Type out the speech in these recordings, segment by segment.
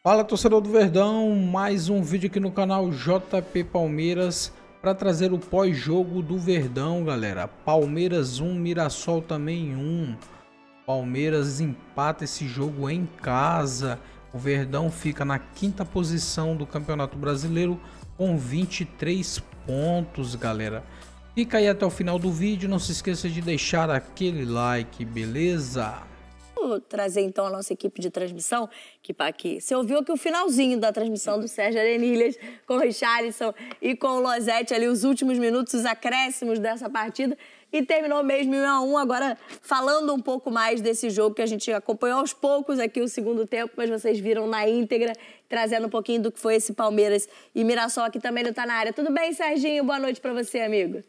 Fala, torcedor do Verdão, mais um vídeo aqui no canal JP Palmeiras para trazer o pós-jogo do Verdão, galera. Palmeiras 1, Mirassol também 1. Palmeiras empata esse jogo em casa. O Verdão fica na quinta posição do Campeonato Brasileiro com 23 pontos, galera. Fica aí até o final do vídeo, não se esqueça de deixar aquele like, beleza? Vou trazer então a nossa equipe de transmissão, que aqui você ouviu aqui o finalzinho da transmissão do Sérgio Arenilhas com o Richarlison e com o Losetti ali, os últimos minutos, os acréscimos dessa partida, e terminou mesmo em 1-1. Agora falando um pouco mais desse jogo que a gente acompanhou aos poucos aqui o segundo tempo, mas vocês viram na íntegra, trazendo um pouquinho do que foi esse Palmeiras e Mirassol aqui também não tá na área. Tudo bem, Serginho? Boa noite para você, amigo.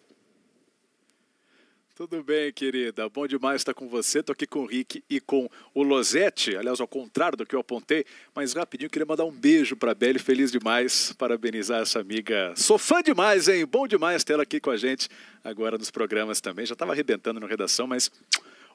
Tudo bem, querida. Bom demais estar com você. Estou aqui com o Rick e com o Losetti. Aliás, ao contrário do que eu apontei. Mas rapidinho, queria mandar um beijo para a Beli. Feliz demais. Parabenizar essa amiga. Sou fã demais, hein? Bom demais ter ela aqui com a gente agora nos programas também. Já estava arrebentando na redação, mas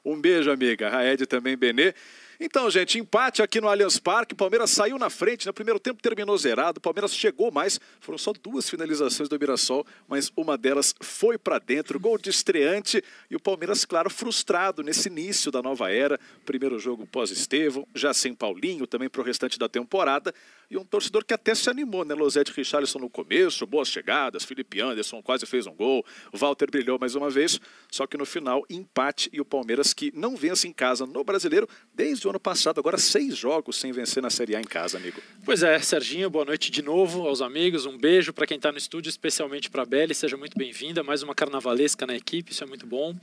um beijo, amiga. Raed também, Benê. Então, gente, empate aqui no Allianz Parque. O Palmeiras saiu na frente. No primeiro tempo terminou zerado. O Palmeiras chegou mais. Foram só 2 finalizações do Mirassol, mas uma delas foi para dentro. Gol de estreante. E o Palmeiras, claro, frustrado nesse início da nova era. Primeiro jogo pós-Estevão, já sem Paulinho, também para o restante da temporada. E um torcedor que até se animou, né? Losetti e Richarlison no começo, boas chegadas. Felipe Anderson quase fez um gol. O Walter brilhou mais uma vez. Só que no final, empate. E o Palmeiras que não vence em casa no Brasileiro desde o ano passado, agora 6 jogos sem vencer na Série A em casa, amigo. Pois é, Serginho, boa noite de novo aos amigos, um beijo para quem está no estúdio, especialmente para a Beli, seja muito bem-vinda, mais uma carnavalesca na equipe, isso é muito bom.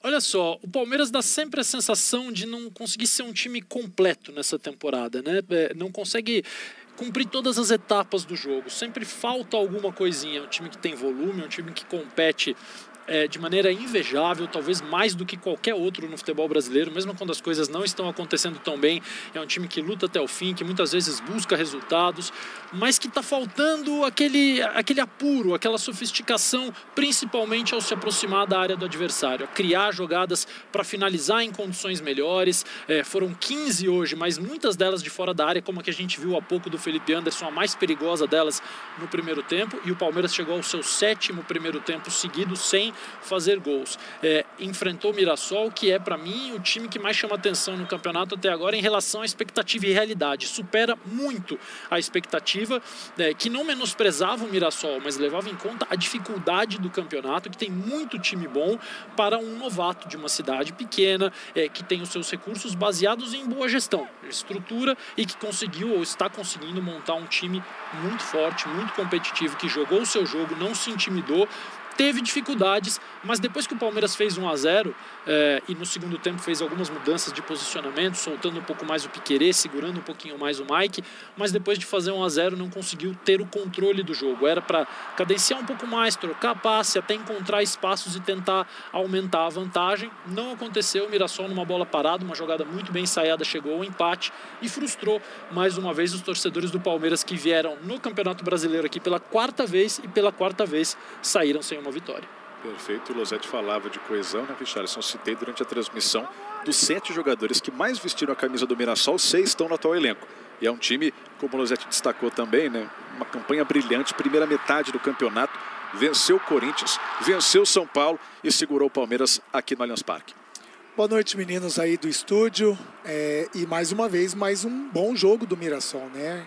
Olha só, o Palmeiras dá sempre a sensação de não conseguir ser um time completo nessa temporada, né? Não consegue cumprir todas as etapas do jogo, sempre falta alguma coisinha. É um time que tem volume, é um time que compete de maneira invejável, talvez mais do que qualquer outro no futebol brasileiro, mesmo quando as coisas não estão acontecendo tão bem. É um time que luta até o fim, que muitas vezes busca resultados, mas que está faltando aquele apuro, aquela sofisticação, principalmente ao se aproximar da área do adversário, a criar jogadas para finalizar em condições melhores. Foram 15 hoje, mas muitas delas de fora da área, como a que a gente viu há pouco do Felipe Anderson, a mais perigosa delas no primeiro tempo, e o Palmeiras chegou ao seu 7º primeiro tempo seguido sem fazer gols. Enfrentou o Mirassol, que é para mim o time que mais chama atenção no campeonato até agora em relação à expectativa e realidade. Supera muito a expectativa, que não menosprezava o Mirassol, mas levava em conta a dificuldade do campeonato, que tem muito time bom para um novato de uma cidade pequena, que tem os seus recursos baseados em boa gestão, estrutura, e que conseguiu ou está conseguindo montar um time muito forte, muito competitivo, que jogou o seu jogo, não se intimidou. Teve dificuldades, mas depois que o Palmeiras fez 1-0 e no segundo tempo fez algumas mudanças de posicionamento, soltando um pouco mais o Piquerez, segurando um pouquinho mais o Mike, mas depois de fazer 1-0 não conseguiu ter o controle do jogo. Era para cadenciar um pouco mais, trocar passe, até encontrar espaços e tentar aumentar a vantagem. Não aconteceu. O Mirassol, numa bola parada, uma jogada muito bem ensaiada, chegou ao empate e frustrou mais uma vez os torcedores do Palmeiras, que vieram no Campeonato Brasileiro aqui pela 4ª vez e pela 4ª vez saíram sem uma vitória. Perfeito, o Losetti falava de coesão, né, Richarlison? Citei durante a transmissão, dos 7 jogadores que mais vestiram a camisa do Mirassol, 6 estão no atual elenco. E é um time, como o Losetti destacou também, né, uma campanha brilhante, primeira metade do campeonato, venceu o Corinthians, venceu o São Paulo e segurou o Palmeiras aqui no Allianz Parque. Boa noite, meninos aí do estúdio, e mais uma vez, mais um bom jogo do Mirassol, né?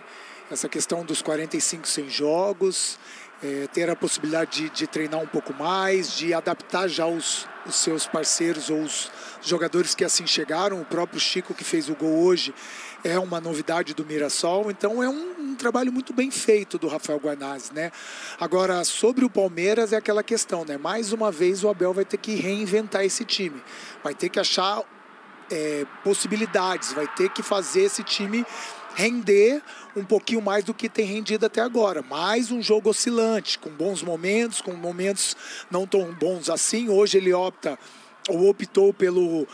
Essa questão dos 45 sem jogos, ter a possibilidade de treinar um pouco mais, de adaptar já os seus parceiros ou os jogadores que assim chegaram. O próprio Chico, que fez o gol hoje, é uma novidade do Mirassol. Então é um trabalho muito bem feito do Rafael Guarnazzi, né? Agora, sobre o Palmeiras é aquela questão, né? Mais uma vez o Abel vai ter que reinventar esse time, vai ter que achar possibilidades, vai ter que fazer esse time render um pouquinho mais do que tem rendido até agora. Mais um jogo oscilante, com bons momentos, com momentos não tão bons assim. Hoje ele optou pelo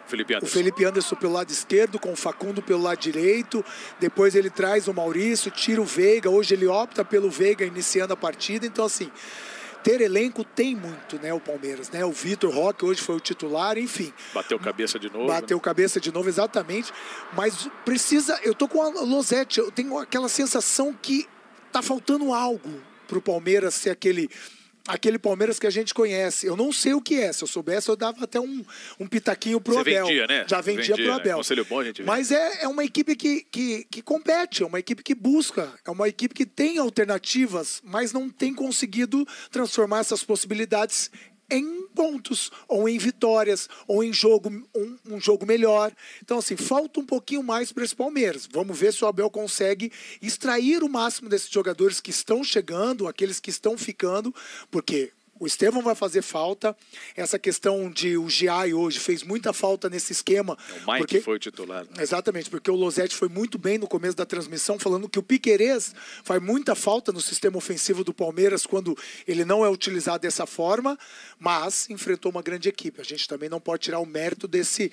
Felipe Anderson pelo lado esquerdo, com o Facundo pelo lado direito. Depois ele traz o Maurício, tira o Veiga. Hoje ele opta pelo Veiga iniciando a partida. Então, assim, ter elenco tem muito, né, o Palmeiras, né? O Vitor Roque hoje foi o titular, enfim. Bateu cabeça de novo. Bateu cabeça de novo, exatamente. Mas precisa... Eu tô com a Losetti, eu tenho aquela sensação que tá faltando algo pro Palmeiras ser aquele Palmeiras que a gente conhece. Eu não sei o que é. Se eu soubesse, eu dava até um pitaquinho pro Abel. Vendia, né? Já vendia pro Abel. Conselho bom, a gente vende. Mas é uma equipe que compete, é uma equipe que busca, é uma equipe que tem alternativas, mas não tem conseguido transformar essas possibilidades em pontos, ou em vitórias, ou em jogo, um jogo melhor. Então, assim, falta um pouquinho mais para esse Palmeiras. Vamos ver se o Abel consegue extrair o máximo desses jogadores que estão chegando, aqueles que estão ficando, porque o Estevão vai fazer falta. Essa questão de o Giai hoje fez muita falta nesse esquema. O Mike foi o titular. Exatamente, porque o Losetti foi muito bem no começo da transmissão, falando que o Piquerez faz muita falta no sistema ofensivo do Palmeiras quando ele não é utilizado dessa forma, mas enfrentou uma grande equipe. A gente também não pode tirar o mérito desse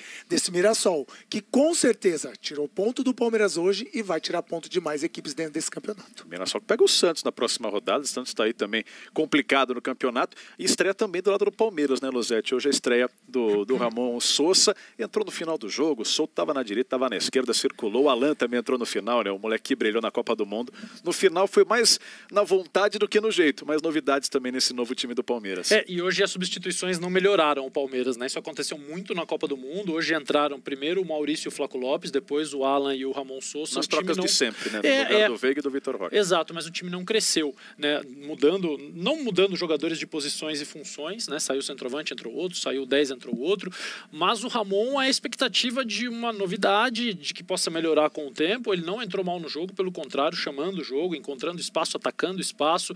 Mirassol, que com certeza tirou ponto do Palmeiras hoje e vai tirar ponto de mais equipes dentro desse campeonato. O Mirassol pega o Santos na próxima rodada. O Santos está aí também complicado no campeonato. E estreia também do lado do Palmeiras, né, Losetti? Hoje a estreia do Ramon Sousa. Entrou no final do jogo, o Souto estava na direita, estava na esquerda, circulou. O Alan também entrou no final, né? O moleque que brilhou na Copa do Mundo. No final foi mais na vontade do que no jeito. Mas novidades também nesse novo time do Palmeiras. E hoje as substituições não melhoraram o Palmeiras, né? Isso aconteceu muito na Copa do Mundo. Hoje entraram primeiro o Maurício e o Flaco Lopes, depois o Alan e o Ramon Sousa. Nas trocas de sempre, né? No lugar do Veiga e do Vitor Roque. Exato, mas o time não cresceu, né? Não mudando jogadores de posições e funções, né? Saiu o centroavante, entrou outro, saiu o 10, entrou outro, mas o Ramon é a expectativa de uma novidade, de que possa melhorar com o tempo. Ele não entrou mal no jogo, pelo contrário, chamando o jogo, encontrando espaço, atacando espaço.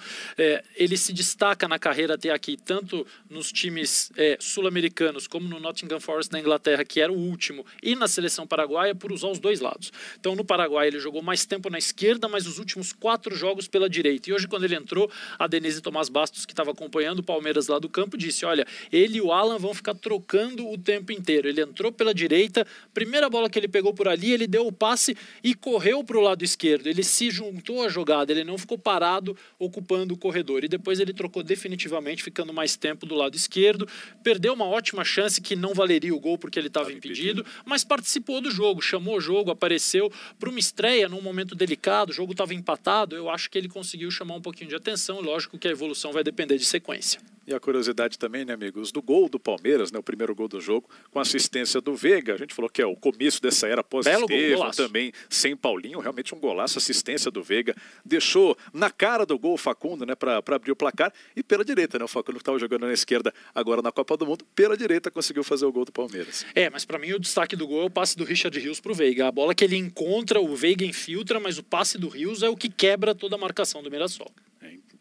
Ele se destaca na carreira até aqui, tanto nos times sul-americanos, como no Nottingham Forest da Inglaterra, que era o último, e na seleção paraguaia, por usar os dois lados. Então, no Paraguai, ele jogou mais tempo na esquerda, mas os últimos 4 jogos pela direita. E hoje, quando ele entrou, a Denise Tomás Bastos, que estava acompanhando o Palmeiras lá do campo, disse: olha, ele e o Alan vão ficar trocando o tempo inteiro. Ele entrou pela direita, primeira bola que ele pegou por ali, ele deu o passe e correu para o lado esquerdo. Ele se juntou à jogada, ele não ficou parado ocupando o corredor. E depois ele trocou definitivamente, ficando mais tempo do lado esquerdo. Perdeu uma ótima chance que não valeria o gol porque ele estava impedido, mas participou do jogo, chamou o jogo, apareceu para uma estreia num momento delicado, o jogo estava empatado. Eu acho que ele conseguiu chamar um pouquinho de atenção. Lógico que a evolução vai depender de sequência. E a curiosidade também, né, amigos, do gol do Palmeiras, né, o primeiro gol do jogo, com assistência do Veiga. A gente falou que é o começo dessa era pós-Estevão, também sem Paulinho, realmente um golaço, assistência do Veiga. Deixou na cara do gol o Facundo, né, para abrir o placar. E pela direita, né, o Facundo que estava jogando na esquerda agora na Copa do Mundo, pela direita conseguiu fazer o gol do Palmeiras. Mas para mim o destaque do gol é o passe do Richard Rios pro Veiga. A bola que ele encontra, o Veiga infiltra, mas o passe do Rios é o que quebra toda a marcação do Mirassol.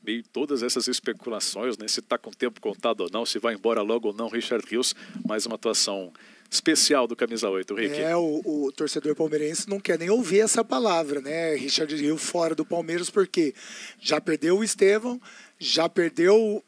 E todas essas especulações, né, se está com o tempo contado ou não, se vai embora logo ou não, Richard Rios, mais uma atuação especial do Camisa 8, Rick. O torcedor palmeirense não quer nem ouvir essa palavra, né? Richard Rios fora do Palmeiras, porque já perdeu o Estevão, já perdeu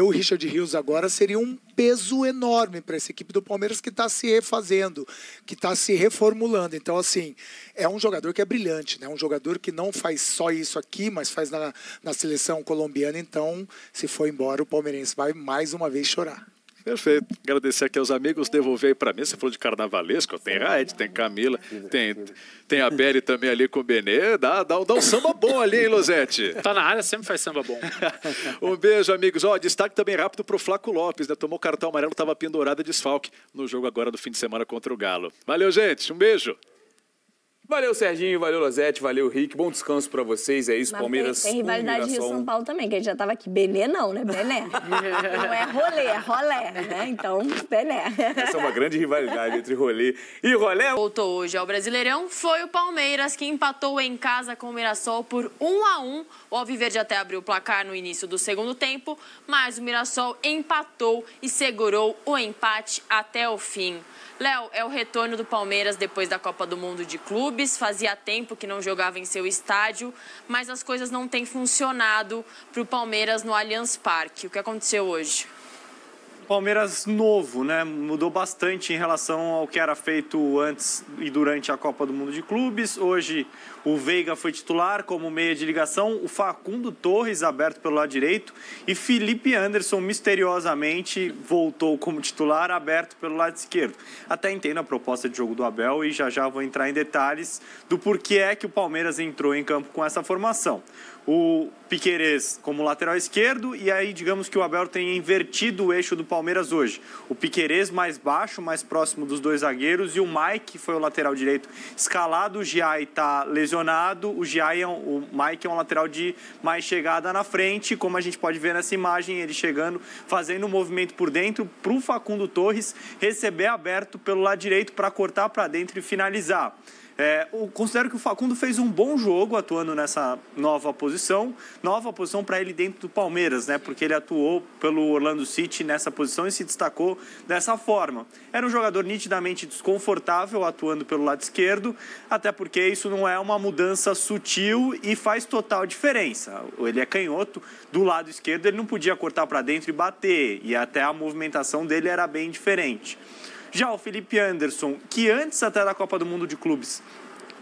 o Richard Rios agora, seria um peso enorme para essa equipe do Palmeiras que está se refazendo, que está se reformulando. Então, assim, é um jogador que é brilhante, né? Um jogador que não faz só isso aqui, mas faz na seleção colombiana. Então, se for embora, o palmeirense vai mais uma vez chorar. Perfeito. Agradecer aqui aos amigos, devolver aí para mim. Você falou de carnavalesco, tem Raed, tem Camila, tem a Beli também ali com o Benê. Dá um samba bom ali, hein, Losetti? Tá na área, sempre faz samba bom. Um beijo, amigos. Destaque também rápido pro Flaco Lopes, né? Tomou cartão amarelo, estava pendurado de desfalque no jogo agora do fim de semana contra o Galo. Valeu, gente. Um beijo. Valeu, Serginho, valeu, Losetti, valeu, Rick. Bom descanso pra vocês, é isso, mas Palmeiras. Tem rivalidade Rio-São Paulo também, que a gente já tava aqui. Benê não, né? Bené. Não é rolê, é rolé, né? Então, Bené. Essa é uma grande rivalidade entre rolê e rolé. Voltou hoje ao Brasileirão, foi o Palmeiras que empatou em casa com o Mirassol por 1-1. O Alviverde até abriu o placar no início do segundo tempo, mas o Mirassol empatou e segurou o empate até o fim. Léo, é o retorno do Palmeiras depois da Copa do Mundo de Clubes. Fazia tempo que não jogava em seu estádio, mas as coisas não têm funcionado para o Palmeiras no Allianz Parque. O que aconteceu hoje? Palmeiras novo, né? Mudou bastante em relação ao que era feito antes e durante a Copa do Mundo de Clubes. Hoje o Veiga foi titular como meia de ligação, o Facundo Torres aberto pelo lado direito e Felipe Anderson misteriosamente voltou como titular aberto pelo lado esquerdo. Até entendo a proposta de jogo do Abel e já vou entrar em detalhes do porquê é que o Palmeiras entrou em campo com essa formação. O Piquerez como lateral esquerdo e aí digamos que o Abel tem invertido o eixo do Palmeiras hoje. O Piquerez mais baixo, mais próximo dos dois zagueiros e o Mike foi o lateral direito escalado, o Giai está lesionado, o Mike é um lateral de mais chegada na frente, como a gente pode ver nessa imagem, ele chegando, fazendo um movimento por dentro para o Facundo Torres receber aberto pelo lado direito para cortar para dentro e finalizar. Eu considero que o Facundo fez um bom jogo atuando nessa nova posição para ele dentro do Palmeiras, né? Porque ele atuou pelo Orlando City nessa posição e se destacou dessa forma. Era um jogador nitidamente desconfortável atuando pelo lado esquerdo, até porque isso não é uma mudança sutil e faz total diferença. Ele é canhoto, do lado esquerdo ele não podia cortar para dentro e bater, e até a movimentação dele era bem diferente. Já o Felipe Anderson, que antes até da Copa do Mundo de Clubes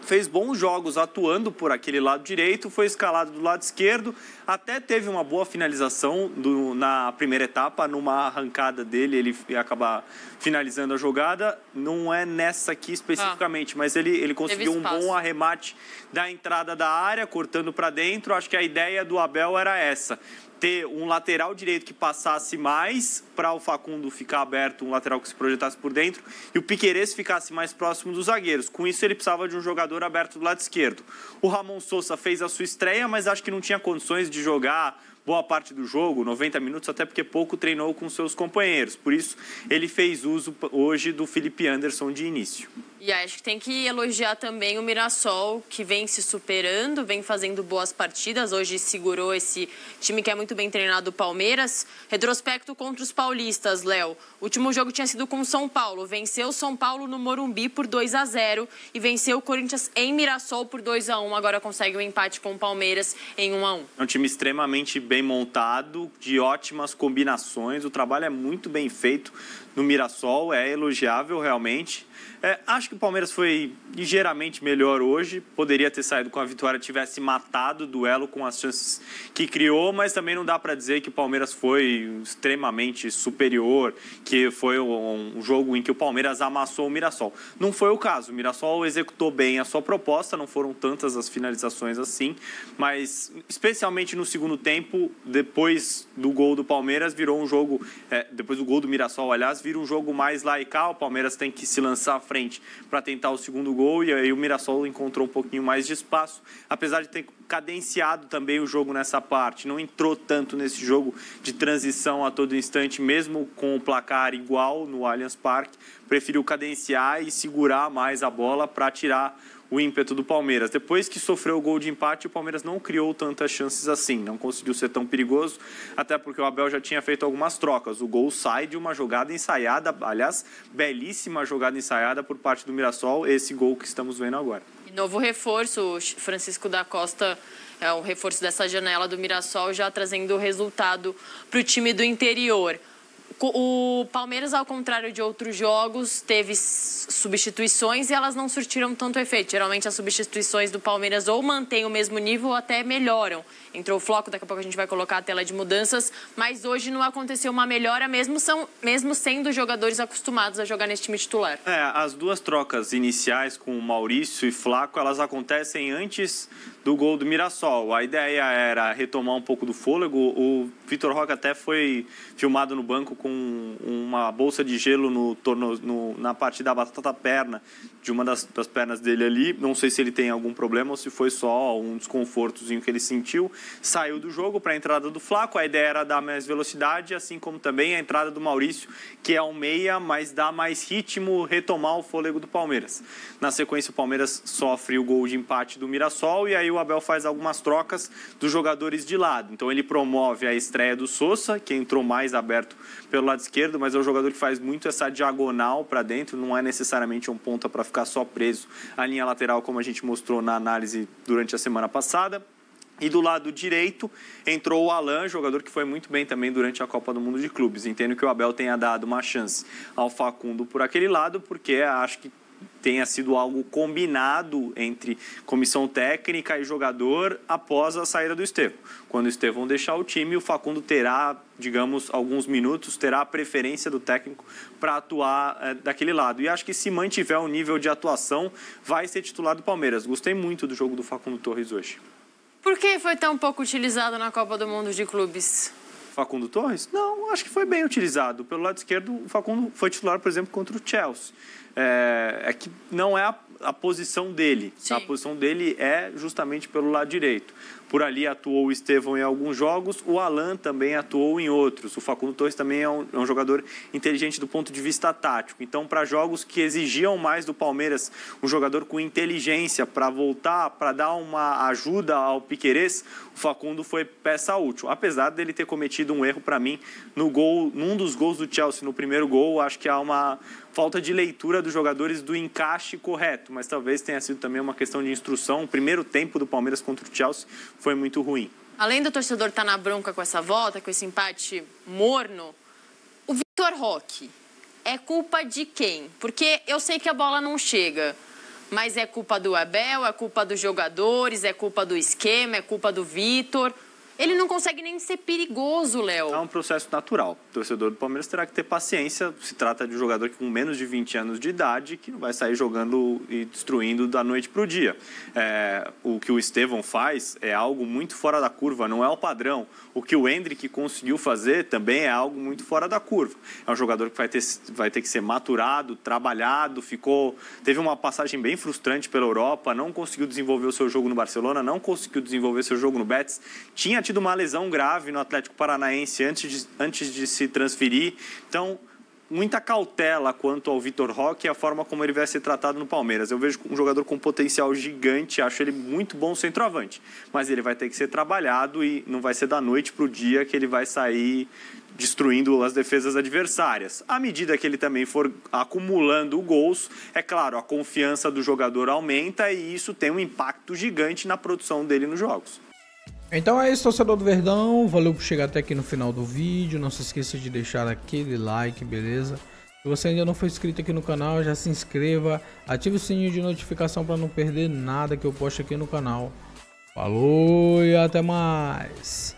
fez bons jogos atuando por aquele lado direito, foi escalado do lado esquerdo, até teve uma boa finalização na primeira etapa, numa arrancada dele, ele ia acabar finalizando a jogada, não é nessa aqui especificamente, mas ele conseguiu um bom arremate da entrada da área, cortando para dentro. Acho que a ideia do Abel era essa, ter um lateral direito que passasse mais para o Facundo ficar aberto, um lateral que se projetasse por dentro, e o Piquerez ficasse mais próximo dos zagueiros. Com isso, ele precisava de um jogador aberto do lado esquerdo. O Ramon Sousa fez a sua estreia, mas acho que não tinha condições de jogar boa parte do jogo, 90 minutos, até porque pouco treinou com seus companheiros. Por isso, ele fez uso hoje do Felipe Anderson de início. E acho que tem que elogiar também o Mirassol, que vem se superando, vem fazendo boas partidas. Hoje segurou esse time que é muito bem treinado, o Palmeiras. Retrospecto contra os paulistas, Léo. O último jogo tinha sido com o São Paulo. Venceu o São Paulo no Morumbi por 2-0 e venceu o Corinthians em Mirassol por 2-1. Agora consegue um empate com o Palmeiras em 1-1. É um time extremamente bem montado, de ótimas combinações. O trabalho é muito bem feito no Mirassol, é elogiável realmente. Acho que o Palmeiras foi ligeiramente melhor hoje. Poderia ter saído com a vitória, tivesse matado o duelo com as chances que criou, mas também não dá para dizer que o Palmeiras foi extremamente superior, que foi um jogo em que o Palmeiras amassou o Mirassol. Não foi o caso. O Mirassol executou bem a sua proposta, não foram tantas as finalizações assim, mas especialmente no segundo tempo, depois do gol do Palmeiras, virou um jogo, depois do gol do Mirassol, aliás, vira um jogo mais laical. O Palmeiras tem que se lançar à frente para tentar o segundo gol e aí o Mirassol encontrou um pouquinho mais de espaço, apesar de ter cadenciado também o jogo nessa parte, não entrou tanto nesse jogo de transição a todo instante, mesmo com o placar igual no Allianz Parque, preferiu cadenciar e segurar mais a bola para tirar o ímpeto do Palmeiras. Depois que sofreu o gol de empate, o Palmeiras não criou tantas chances assim, não conseguiu ser tão perigoso, até porque o Abel já tinha feito algumas trocas. O gol sai de uma jogada ensaiada, aliás, belíssima jogada ensaiada por parte do Mirassol, esse gol que estamos vendo agora. E novo reforço, o Francisco da Costa é o reforço dessa janela do Mirassol, já trazendo o resultado para o time do interior. O Palmeiras, ao contrário de outros jogos, teve substituições e elas não surtiram tanto efeito. Geralmente as substituições do Palmeiras ou mantêm o mesmo nível ou até melhoram. Entrou o Floco, daqui a pouco a gente vai colocar a tela de mudanças, mas hoje não aconteceu uma melhora, mesmo sendo jogadores acostumados a jogar nesse time titular. As duas trocas iniciais com o Maurício e Flaco, elas acontecem antes do gol do Mirassol. A ideia era retomar um pouco do fôlego. O Vitor Roque até foi filmado no banco com uma bolsa de gelo na parte da batata perna, de uma das pernas dele ali. Não sei se ele tem algum problema ou se foi só um desconfortozinho que ele sentiu. Saiu do jogo para a entrada do Flaco. A ideia era dar mais velocidade, assim como também a entrada do Maurício, que é um meia, mas dá mais ritmo, retomar o fôlego do Palmeiras. Na sequência, o Palmeiras sofre o gol de empate do Mirassol e aí o Abel faz algumas trocas dos jogadores de lado. Então ele promove a estreia do Sousa, que entrou mais aberto pelo lado esquerdo, mas é um jogador que faz muito essa diagonal para dentro, não é necessariamente um ponta para ficar só preso à linha lateral, como a gente mostrou na análise durante a semana passada. E do lado direito entrou o Alan, jogador que foi muito bem também durante a Copa do Mundo de Clubes. Entendo que o Abel tenha dado uma chance ao Facundo por aquele lado, porque acho que tenha sido algo combinado entre comissão técnica e jogador após a saída do Estevão. Quando o Estevão deixar o time, o Facundo terá, digamos, alguns minutos, terá a preferência do técnico para atuar daquele lado. E acho que se mantiver o nível de atuação, vai ser titular do Palmeiras. Gostei muito do jogo do Facundo Torres hoje. Por que foi tão pouco utilizado na Copa do Mundo de Clubes? Facundo Torres? Não, acho que foi bem utilizado. Pelo lado esquerdo, o Facundo foi titular, por exemplo, contra o Chelsea. É que não é a posição dele. Sim. A posição dele é justamente pelo lado direito. Por ali atuou o Estevão em alguns jogos, o Alan também atuou em outros. O Facundo Torres também é um jogador inteligente do ponto de vista tático. Então, para jogos que exigiam mais do Palmeiras, um jogador com inteligência para voltar, para dar uma ajuda ao Piquerez, o Facundo foi peça útil. Apesar dele ter cometido um erro, para mim, num dos gols do Chelsea, no primeiro gol, acho que há uma falta de leitura dos jogadores do encaixe correto, mas talvez tenha sido também uma questão de instrução. O primeiro tempo do Palmeiras contra o Chelsea foi muito ruim. Além do torcedor estar na bronca com essa volta, com esse empate morno, o Vitor Roque é culpa de quem? Porque eu sei que a bola não chega, mas é culpa do Abel, é culpa dos jogadores, é culpa do esquema, é culpa do Vitor. Ele não consegue nem ser perigoso, Léo. É um processo natural. O torcedor do Palmeiras terá que ter paciência. Se trata de um jogador com menos de 20 anos de idade, que não vai sair jogando e destruindo da noite para o dia. O que o Estevão faz é algo muito fora da curva, não é o padrão. O que o Endrick conseguiu fazer também é algo muito fora da curva. É um jogador que vai ter que ser maturado, trabalhado, teve uma passagem bem frustrante pela Europa, não conseguiu desenvolver o seu jogo no Barcelona, não conseguiu desenvolver seu jogo no Betis, tinha tido uma lesão grave no Atlético Paranaense antes de se transferir. Então, muita cautela quanto ao Vitor Roque e a forma como ele vai ser tratado no Palmeiras. Eu vejo um jogador com potencial gigante, acho ele muito bom centroavante, mas ele vai ter que ser trabalhado e não vai ser da noite para o dia que ele vai sair destruindo as defesas adversárias. À medida que ele também for acumulando gols, é claro, a confiança do jogador aumenta e isso tem um impacto gigante na produção dele nos jogos. Então é isso, torcedor do Verdão, valeu por chegar até aqui no final do vídeo, não se esqueça de deixar aquele like, beleza? Se você ainda não for inscrito aqui no canal, já se inscreva, ative o sininho de notificação para não perder nada que eu posto aqui no canal. Falou e até mais!